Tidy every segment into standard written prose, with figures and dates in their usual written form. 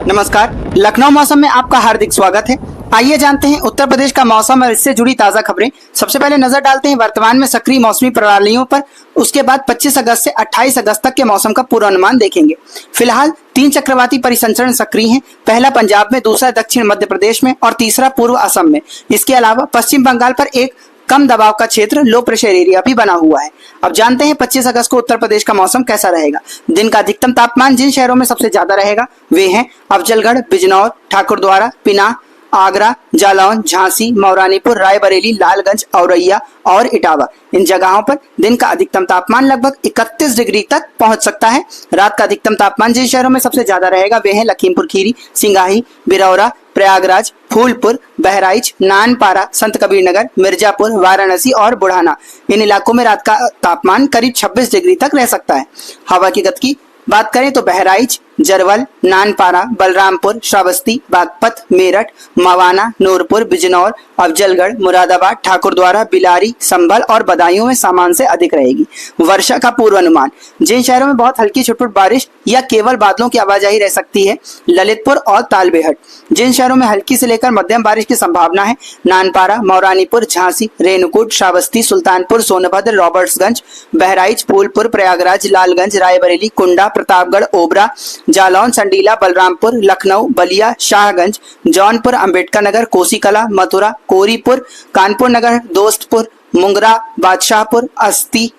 नमस्कार, लखनऊ मौसम में आपका हार्दिक स्वागत है। आइए जानते हैं उत्तर प्रदेश का मौसम और इससे जुड़ी ताजा खबरें। सबसे पहले नजर डालते हैं वर्तमान में सक्रिय मौसमी प्रणालियों पर। उसके बाद 25 अगस्त से 28 अगस्त तक के मौसम का पूर्वानुमान देखेंगे। फिलहाल 3 चक्रवाती परिसंचरण सक्रिय हैं। पहला पंजाब में, दूसरा दक्षिण मध्य प्रदेश में और तीसरा पूर्व असम में। इसके अलावा पश्चिम बंगाल पर एक कम दबाव का क्षेत्र, लो प्रेशर एरिया भी बना हुआ है। अब जानते हैं 25 अगस्त को उत्तर प्रदेश का मौसम कैसा रहेगा। दिन का अधिकतम तापमान जिन शहरों में सबसे ज्यादा रहेगा वे हैं अफजलगढ़, बिजनौर, ठाकुरद्वारा, पिना, आगरा, जालौन, झांसी, मौरानीपुर, रायबरेली, लालगंज, औरैया और इटावा। इन जगहों पर दिन का अधिकतम तापमान लगभग 31 डिग्री तक पहुंच सकता है। रात का अधिकतम तापमान जिन शहरों में सबसे ज्यादा रहेगा वे हैं लखीमपुर खीरी, सिंगाही, बिरौरा, प्रयागराज, फूलपुर, बहराइच, नानपारा, संत कबीरनगर, मिर्जापुर, वाराणसी और बुढ़ाना। इन इलाकों में रात का तापमान करीब 26 डिग्री तक रह सकता है। हवा की गति की बात करें तो बहराइच, जरवल, नानपारा, बलरामपुर, श्रावस्ती, बागपत, मेरठ, मवाना, नूरपुर, बिजनौर, अफजलगढ़, मुरादाबाद, ठाकुरद्वारा, बिलारी, संभल और बदायूं में सामान्य से अधिक रहेगी। वर्षा का पूर्वानुमान, जिन शहरों में बहुत हल्की छुटपुट बारिश या केवल बादलों की आवाजाही रह सकती है, ललितपुर और तालबेहट। जिन शहरों में हल्की से लेकर मध्यम बारिश की संभावना है, नानपारा, मौरानीपुर, झांसी, रेणुकूट, श्रावस्ती, सुल्तानपुर, सोनभद्र, रॉबर्ट्सगंज, बहराइच, फूलपुर, प्रयागराज, लालगंज, रायबरेली, कुंडा, प्रतापगढ़, ओबरा, जालौन, संडीला, बलरामपुर, लखनऊ, बलिया, शाहगंज, जौनपुर, अंबेडकर नगर, कोसीकला, मथुरा, कोरीपुर, कानपुर नगर, दोस्तपुर, मुंगरा, बादशाहपुर, अस्ती,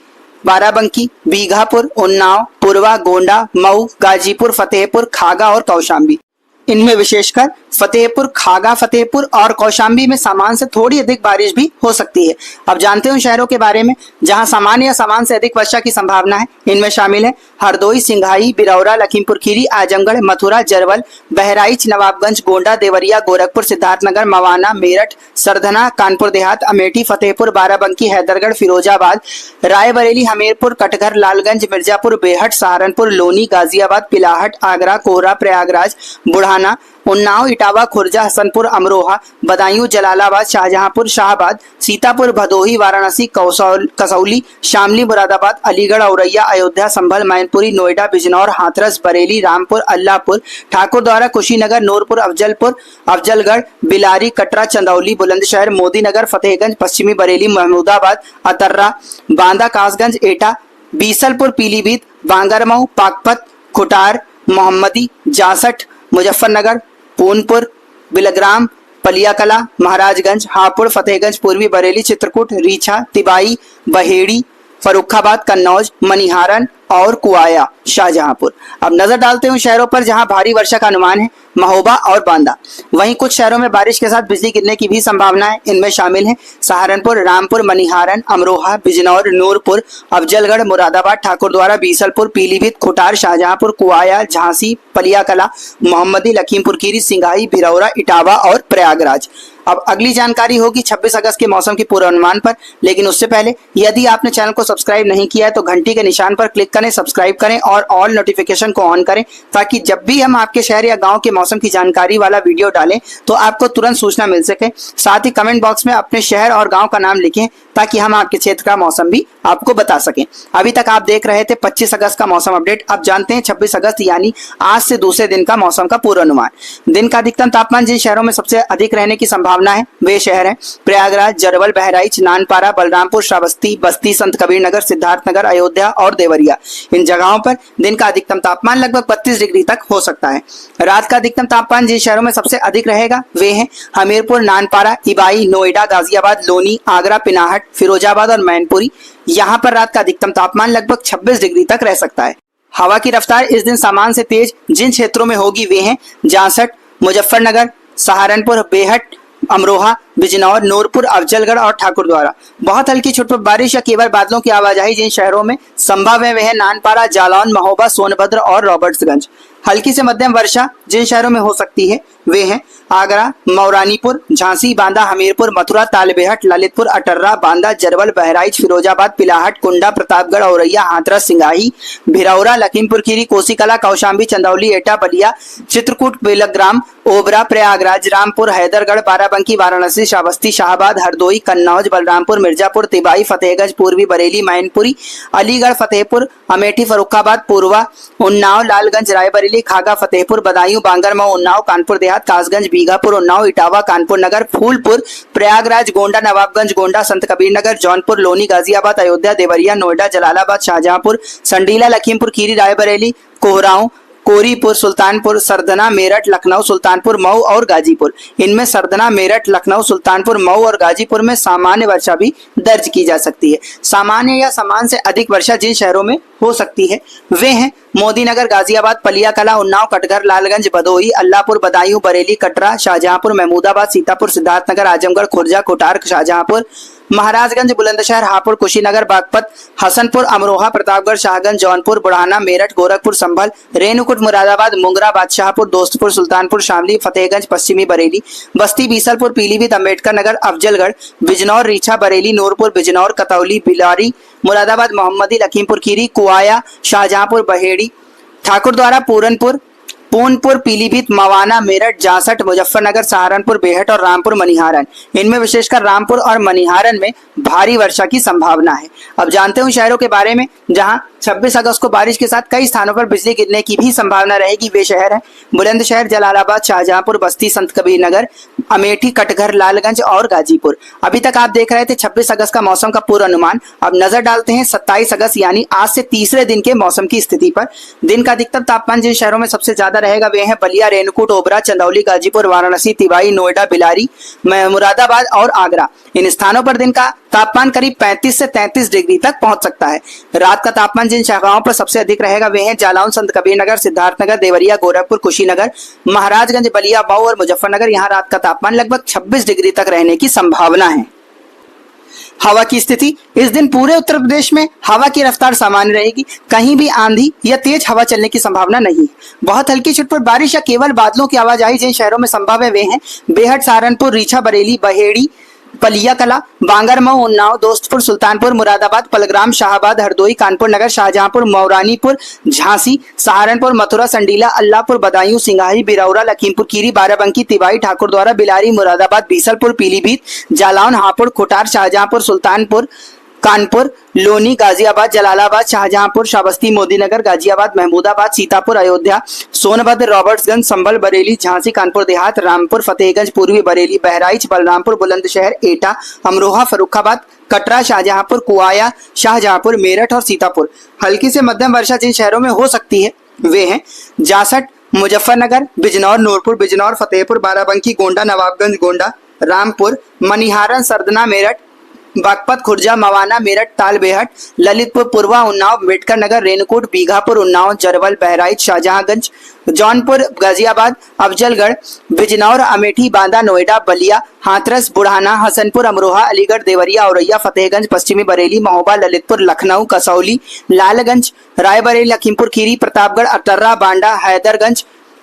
बाराबंकी, बीघापुर, उन्नाव, पुरवा, गोंडा, मऊ, गाजीपुर, फतेहपुर, खागा और कौशाम्बी। इनमें विशेषकर फतेहपुर, खागा, फतेहपुर और कौशाम्बी में सामान्य से थोड़ी अधिक बारिश भी हो सकती है। अब जानते हैं उन शहरों के बारे में जहां सामान्य या सामान्य से अधिक वर्षा की संभावना है। इनमें शामिल है हरदोई, सिंघाई, बिरौरा, लखीमपुर खीरी, आजमगढ़, मथुरा, जरवल, बहराइच, नवाबगंज, गोंडा, देवरिया, गोरखपुर, सिद्धार्थनगर, मवाना, मेरठ, सरधना, कानपुर देहात, अमेठी, फतेहपुर, बाराबंकी, हैदरगढ़, फिरोजाबाद, रायबरेली, हमीरपुर, कटघर, लालगंज, मिर्जापुर, बेहट, सहारनपुर, लोनी, गाजियाबाद, पिलाहट, आगरा, कोहरा, प्रयागराज, बुढ़ाना, उन्नाव, इटावा, खुर्जा, हसनपुर, अमरोहा, बदायूं, जलालाबाद, शाहजहांपुर, शाहबाद, सीतापुर, भदोही, वाराणसी, कसौली, शामली, मुरादाबाद, अलीगढ़, औरैया, अयोध्या, संभल, मैनपुरी, नोएडा, बिजनौर, हाथरस, बरेली, रामपुर, अल्लाहपुर, ठाकुरद्वारा, कुशीनगर, नूरपुर, अफजलगढ़, बिलारी, कटरा, चंदौली, बुलंदशहर, मोदीनगर, फतेहगंज, पश्चिमी बरेली, महमूदाबाद, अतर्रा, बांदा, कासगंज, एटा, बीसलपुर, पीलीभीत, बांगरमऊ, पाकपत, खुटार, मोहम्मदी, जासठ, मुजफ्फरनगर, पूनपुर, बिलग्राम, पलियाकला, महाराजगंज, हापुड़, फतेहगंज, पूर्वी बरेली, चित्रकूट, रीछा, तिबाई, बहेड़ी, फर्रुखाबाद, कन्नौज, मनिहारन और कुआया, शाहजहांपुर। अब नजर डालते हैं उन शहरों पर जहां भारी वर्षा का अनुमान है, महोबा और बांदा। वहीं कुछ शहरों में बारिश के साथ बिजली गिरने की भी संभावना है। इनमें शामिल हैं सहारनपुर, रामपुर, मनिहारन, अमरोहा, बिजनौर, नूरपुर, अफजलगढ़, मुरादाबाद, ठाकुरद्वारा, बीसलपुर, पीलीभीत, खुटार, शाहजहांपुर, कुआया, झांसी, पलियाकला, मोहम्मदी, लखीमपुर खीरी, सिंगाई, बिरौरा, इटावा और प्रयागराज। अब अगली जानकारी होगी 26 अगस्त के मौसम के पूर्वानुमान पर, लेकिन उससे पहले यदि आपने चैनल को सब्सक्राइब नहीं किया है तो घंटी के निशान पर क्लिक करें, सब्सक्राइब करें और ऑल नोटिफिकेशन को ऑन करें, ताकि जब भी हम आपके शहर या गांव के मौसम की जानकारी वाला वीडियो डालें तो आपको तुरंत सूचना मिल सके। साथ ही कमेंट बॉक्स में अपने शहर और गांव का नाम लिखें ताकि हम आपके क्षेत्र का मौसम भी आपको बता सकें। अभी तक आप देख रहे थे 25 अगस्त का मौसम अपडेट। अब जानते हैं 26 अगस्त यानी आज से दूसरे दिन का मौसम का पूर्वानुमान। दिन का अधिकतम तापमान जिन शहरों में सबसे अधिक रहने की संभावना है वे शहर हैं प्रयागराज, जरवल, बहराइच, नानपारा, बलरामपुर, श्रावस्ती, बस्ती, संत कबीरनगर, सिद्धार्थनगर, अयोध्या और देवरिया। इन जगहों पर दिन का अधिकतम तापमान लगभग 32 डिग्री तक हो सकता है। रात का अधिकतम तापमान जिन शहरों में सबसे अधिक रहेगा वे हैं हमीरपुर, नानपारा, इबाई, नोएडा, गाजियाबाद, लोनी, आगरा, पिनाहट, फिरोजाबाद और मैनपुरी। यहाँ पर रात का अधिकतम तापमान लगभग 26 डिग्री तक रह सकता है। हवा की रफ्तार इस दिन सामान्य से तेज जिन क्षेत्रों में होगी वे हैं जासठ, मुजफ्फरनगर, सहारनपुर, बेहट, अमरोहा, बिजनौर, नूरपुर, अफजलगढ़ और ठाकुरद्वारा। बहुत हल्की छुटपुट बारिश या केवल बादलों की आवाजाही जिन शहरों में संभव है वे है नानपारा, जालौन, महोबा, सोनभद्र और रॉबर्ट्सगंज। हल्की से मध्यम वर्षा जिन शहरों में हो सकती है वे हैं आगरा, मौरानीपुर, झांसी, बांदा, हमीरपुर, मथुरा, तालबेहट, ललितपुर, अटर्रा, बांदा, जरवल, बहराइच, फिरोजाबाद, पिलाहट, कुंडा, प्रतापगढ़, औरैया, हाथरस, सिंगाही, भिरौरा, लखीमपुर खीरी, कोसीकला, कौशाम्बी, चंदौली, एटा, बलिया, चित्रकूट, बेलग्राम, ओबरा, प्रयागराज, रामपुर, हैदरगढ़, बाराबंकी, वाराणसी, श्रावस्ती, शाहबाद, हरदोई, कन्नौज, बलरामपुर, मिर्जापुर, तिबाई, फतेहगंज, पूर्वी बरेली, मैनपुरी, अलीगढ़, फतेहपुर, अमेठी, फर्रुखाबाद, पूर्वा, उन्नाव, लालगंज, रायबरेली, बरेली, खागा, फतेहपुर, बदायूं, बांगरमऊ, उन्नाव, कानपुर देहात, कासगंज, बीघापुर, उन्नाव, इटावा, कानपुर नगर, फूलपुर, प्रयागराज, गोंडा, नवाबगंज, गोंडा, संत कबीर नगर, जौनपुर, लोनी, गाजियाबाद, अयोध्या, देवरिया, नोएडा, जलालाबाद, शाहजहांपुर, संडीला, लखीमपुर खीरी, रायबरेली, कोहराऊ, कोरीपुर, सुल्तानपुर, सरदना, मेरठ, लखनऊ, सुल्तानपुर, मऊ और गाजीपुर। इनमें सरदना, मेरठ, लखनऊ, सुल्तानपुर, मऊ और गाजीपुर में सामान्य वर्षा भी दर्ज की जा सकती है। सामान्य या समान से अधिक वर्षा जिन शहरों में हो सकती है वे हैं मोदीनगर, गाजियाबाद, पलिया कला, उन्नाव, कटघर, लालगंज, भदोही, अल्लाहपुर, बदायूं, बरेली, कटरा, शाहजहांपुर, महमूदाबाद, सीतापुर, सिद्धार्थनगर, आजमगढ़, खुर्जा, कोटार, शाहजहांपुर, महाराजगंज, बुलंदशहर, हापुड़, कुशीनगर, बागपत, हसनपुर, अमरोहा, प्रतापगढ़, शाहगंज, जौनपुर, बुढ़ाना, मेरठ, गोरखपुर, संभल, रेणुकूट, मुरादाबाद, मुंगरा, बादशाहपुर, दोस्तपुर, सुल्तानपुर, शामली, फतेहगंज, पश्चिमी बरेली, बस्ती, बीसलपुर, पीलीभीत, अम्बेडकर नगर, अफजलगढ़, बिजनौर, रीछा, बरेली, नूरपुर, बिजनौर, कतौली, बिलारी, मुरादाबाद, मोहम्मदी, लखीमपुर खीरी, कुआया, शाहजहांपुर, बहेड़ी, ठाकुरद्वारा, पूरनपुर, पूनपुर, पीलीभीत, मवाना, मेरठ, जासठ, मुजफ्फरनगर, सहारनपुर, बेहट और रामपुर, मनिहारन। इनमें विशेषकर रामपुर और मनिहारन में भारी वर्षा की संभावना है। अब जानते हैं शहरों के बारे में जहां 26 अगस्त को बारिश के साथ कई स्थानों पर बिजली गिरने की भी संभावना रहेगी। वे शहर हैं बुलंदशहर, जलालाबाद, शाहजहांपुर, बस्ती, संत कबीर नगर, अमेठी, कटघर, लालगंज और गाजीपुर। अभी तक आप देख रहे थे 26 अगस्त का मौसम का पूर्वानुमान। अब नजर डालते हैं 27 अगस्त यानी आज से तीसरे दिन के मौसम की स्थिति पर। दिन का अधिकतम तापमान जिन शहरों में सबसे ज्यादा रहेगा वे हैं बलिया, रेणुकूट, ओबरा, चंदौली, गाजीपुर, वाराणसी, तिवाई, नोएडा, बिलारी, मुरादाबाद और आगरा। इन स्थानों पर दिन का तापमान करीब 35 से 33 डिग्री तक पहुंच सकता है। रात का तापमान जिन जगहों पर सबसे अधिक रहेगा वे हैं जालौन, संत कबीर नगर, सिद्धार्थनगर, देवरिया, गोरखपुर, कुशीनगर, महाराजगंज, बलिया, मऊ और मुजफ्फरनगर। यहाँ रात का तापमान लगभग 26 डिग्री तक रहने की संभावना है। हवा की स्थिति, इस दिन पूरे उत्तर प्रदेश में हवा की रफ्तार सामान्य रहेगी। कहीं भी आंधी या तेज हवा चलने की संभावना नहीं है। बहुत हल्की छुटपुट बारिश या केवल बादलों की आवाजाही जिन शहरों में संभव है वे हैं बेहट, सहारनपुर, रीछा, बरेली, बहेड़ी, पलिया कला, बांगरमऊ, उन्नाव, दोस्तपुर, सुल्तानपुर, मुरादाबाद, पलग्राम, शाहाबाद, हरदोई, कानपुर नगर, शाहजहांपुर, मौरानीपुर, झांसी, सहारनपुर, मथुरा, संडीला, अल्लाहपुर, बदायूं, सिंगाही, बिरौरा, लखीमपुर खीरी, बाराबंकी, तिवाई, ठाकुरद्वारा, बिलारी, मुरादाबाद, बीसलपुर, पीलीभीत, जालौन, हापुड़, कोटार, शाहजहांपुर, सुल्तानपुर, कानपुर, लोनी, गाजियाबाद, जलालाबाद, शाहजहांपुर, शाबस्ती, मोदीनगर, गाजियाबाद, महमूदाबाद, सीतापुर, अयोध्या, सोनभद्र, रॉबर्ट्सगंज, संभल, बरेली, झांसी, कानपुर देहात, रामपुर, फतेहगंज, पूर्वी बरेली, बहराइच, बलरामपुर, बुलंदशहर, एटा, अमरोहा, फर्रुखाबाद, कटरा, शाहजहांपुर, कुआया, शाहजहांपुर, मेरठ और सीतापुर। हल्की से मध्यम वर्षा जिन शहरों में हो सकती है वे हैं जासठ, मुजफ्फरनगर, बिजनौर, नूरपुर, बिजनौर, फतेहपुर, बाराबंकी, गोंडा, नवाबगंज, गोंडा, रामपुर, मनिहारन, सरदना, मेरठ, बागपत, खुर्जा, मवाना, मेरठ, तालबेहट, ललितपुर, पूर्वा, उन्नाव, अम्बेडकर नगर, रेणुकूट, बीघापुर, उन्नाव, जरवल, बहराइच, शाहजहांगंज, जौनपुर, गाजियाबाद, अफजलगढ़, बिजनौर, अमेठी, बांदा, नोएडा, बलिया, हाथरस, बुढ़ाना, हसनपुर, अमरोहा, अलीगढ़, देवरिया, औरैया, फतेहगंज, पश्चिमी बरेली, महोबा, ललितपुर, लखनऊ, कसौली, लालगंज, रायबरेली, लखीमपुर खीरी, प्रतापगढ़, अटर्रा, बांडा,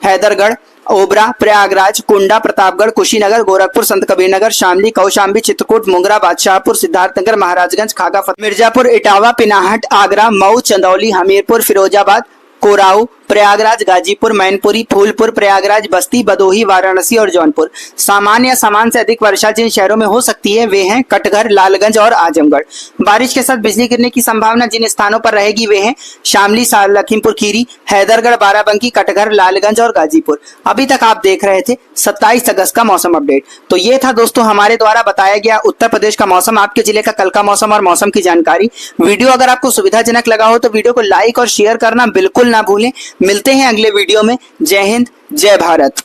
हैदरगढ़, ओबरा, प्रयागराज, कुंडा, प्रतापगढ़, कुशीनगर, गोरखपुर, संत कबीर नगर, शामली, कौशाम्बी, चित्रकूट, मुंगरा, बादशाहपुर, सिद्धार्थनगर, महाराजगंज, खागा, मिर्जापुर, इटावा, पिनाहट, आगरा, मऊ, चंदौली, हमीरपुर, फिरोजाबाद, कोराऊ, प्रयागराज, गाजीपुर, मैनपुरी, फूलपुर, प्रयागराज, बस्ती, बदोही, वाराणसी और जौनपुर। सामान्य या समान से अधिक वर्षा जिन शहरों में हो सकती है वे हैं कटघर, लालगंज और आजमगढ़। बारिश के साथ बिजली गिरने की संभावना जिन स्थानों पर रहेगी वे हैं शामली, लखीमपुर खीरी, हैदरगढ़, बाराबंकी, कटघर, लालगंज और गाजीपुर। अभी तक आप देख रहे थे 27 अगस्त का मौसम अपडेट। तो ये था दोस्तों हमारे द्वारा बताया गया उत्तर प्रदेश का मौसम, आपके जिले का कल का मौसम और मौसम की जानकारी। वीडियो अगर आपको सुविधाजनक लगा हो तो वीडियो को लाइक और शेयर करना बिल्कुल ना भूलें। मिलते हैं अगले वीडियो में। जय हिंद, जय भारत।